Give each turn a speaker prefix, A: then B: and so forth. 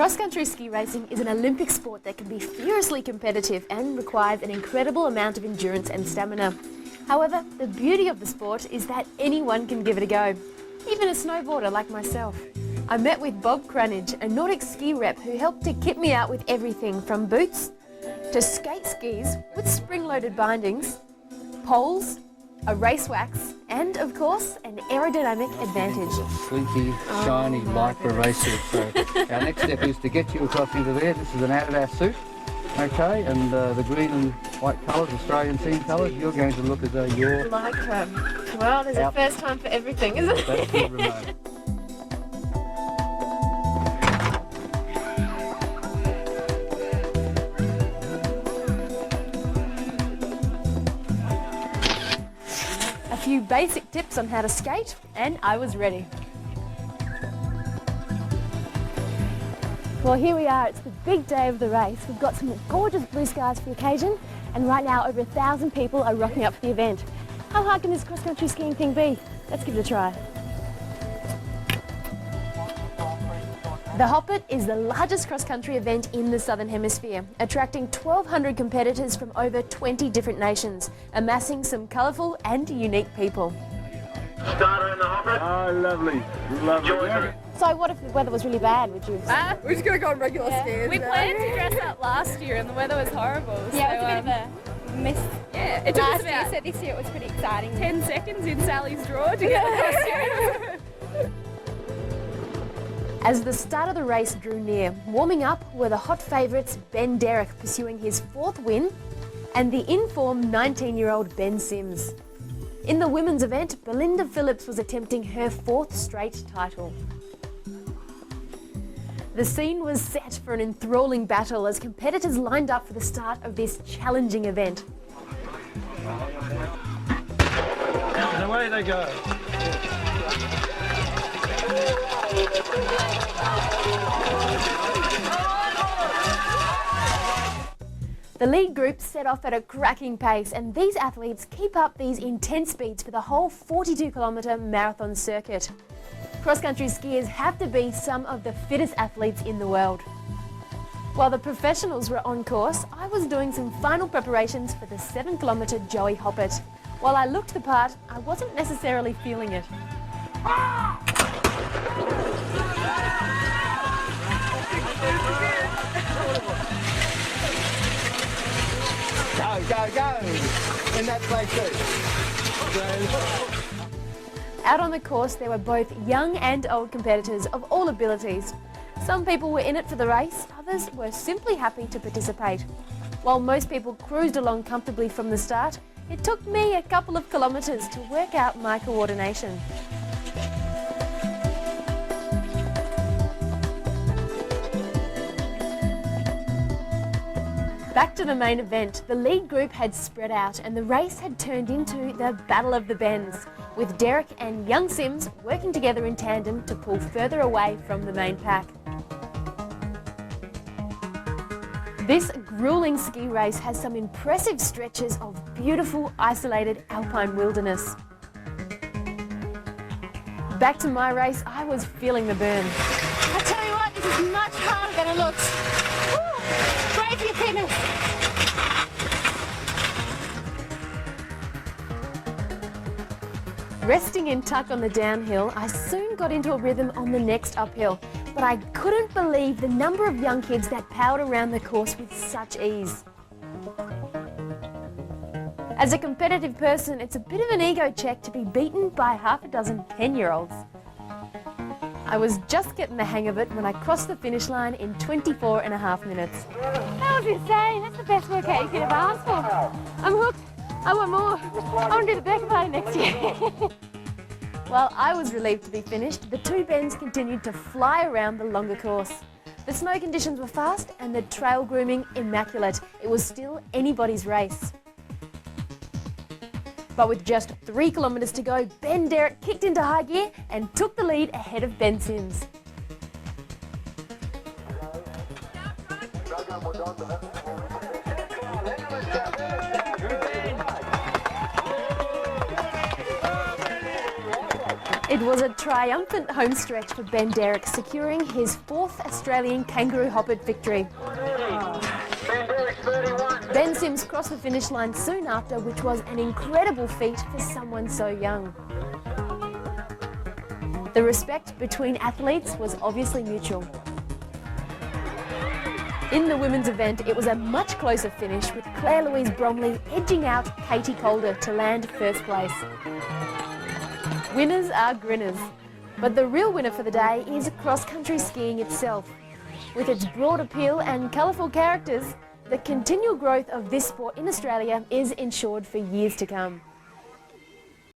A: Cross-country ski racing is an Olympic sport that can be fiercely competitive and requires an incredible amount of endurance and stamina. However, the beauty of the sport is that anyone can give it a go, even a snowboarder like myself. I met with Bob Cranage, a Nordic ski rep who helped to kit me out with everything from boots to skate skis with spring-loaded bindings, poles, a race wax, and of course, an aerodynamic advantage.
B: Slinky, shiny, lycra racesuit. So our next step is to get you across into there. This is an Adidas suit, okay, and the green and white colours, Australian team colours. You're going to look as though you're
A: Lycra. Well, there's a first time for everything, isn't it?
B: That's good, Ramon.
A: A few basic tips on how to skate, and I was ready. Well, here we are. It's the big day of the race. We've got some gorgeous blue skies for the occasion, and right now over 1,000 people are rocking up for the event. How hard can this cross-country skiing thing be? Let's give it a try. The Hoppet is the largest cross-country event in the Southern Hemisphere, attracting 1,200 competitors from over 20 different nations, amassing some colourful and unique people.
C: Starter in the Hoppet.
D: Oh, lovely. Lovely.
A: So what if the weather was really bad, would you?
E: We're just going to go on regular skis.
F: We planned to dress up last year and the weather was horrible.
E: Yeah, it was a bit of a miss.
F: Yeah, it took us
E: Last year,
F: about
E: so this year it was pretty exciting.
F: 10 seconds in Sally's drawer to get the costume.
A: As the start of the race drew near, warming up were the hot favourites Ben Derrick pursuing his 4th win and the in-form 19-year-old Ben Sims. In the women's event, Belinda Phillips was attempting her 4th straight title. The scene was set for an enthralling battle as competitors lined up for the start of this challenging event.
D: And away they go.
A: The lead group set off at a cracking pace, and these athletes keep up these intense speeds for the whole 42-kilometre marathon circuit. Cross-country skiers have to be some of the fittest athletes in the world. While the professionals were on course, I was doing some final preparations for the 7-kilometre Joey Hoppet. While I looked the part, I wasn't necessarily feeling it.
B: Go! In that place too.
A: Out on the course, there were both young and old competitors of all abilities. Some people were in it for the race, others were simply happy to participate. While most people cruised along comfortably from the start, it took me a couple of kilometres to work out my coordination. Back to the main event, the lead group had spread out and the race had turned into the Battle of the Bends, with Derrick and young Sims working together in tandem to pull further away from the main pack. This grueling ski race has some impressive stretches of beautiful, isolated alpine wilderness. Back to my race, I was feeling the burn.
E: I tell you what, this is much harder than it looks. Woo! Great for your fitness.
A: Resting in tuck on the downhill, I soon got into a rhythm on the next uphill, but I couldn't believe the number of young kids that powered around the course with such ease. As a competitive person, it's a bit of an ego check to be beaten by half a dozen 10-year-olds. I was just getting the hang of it when I crossed the finish line in 24.5 minutes.
E: That was insane. That's the best workout you could have asked for. I'm hooked. I want more. I want to do the Becker Party next year.
A: While I was relieved to be finished, the two bends continued to fly around the longer course. The snow conditions were fast and the trail grooming immaculate. It was still anybody's race. But with just 3 kilometres to go, Ben Derrick kicked into high gear and took the lead ahead of Ben Sims. It was a triumphant homestretch for Ben Derrick, securing his 4th Australian Kangaroo Hoppet victory. Ben Sims crossed the finish line soon after, which was an incredible feat for someone so young. The respect between athletes was obviously mutual. In the women's event, it was a much closer finish, with Claire Louise Bromley edging out Katie Calder to land first place. Winners are grinners, but the real winner for the day is cross-country skiing itself. With its broad appeal and colourful characters, the continual growth of this sport in Australia is ensured for years to come.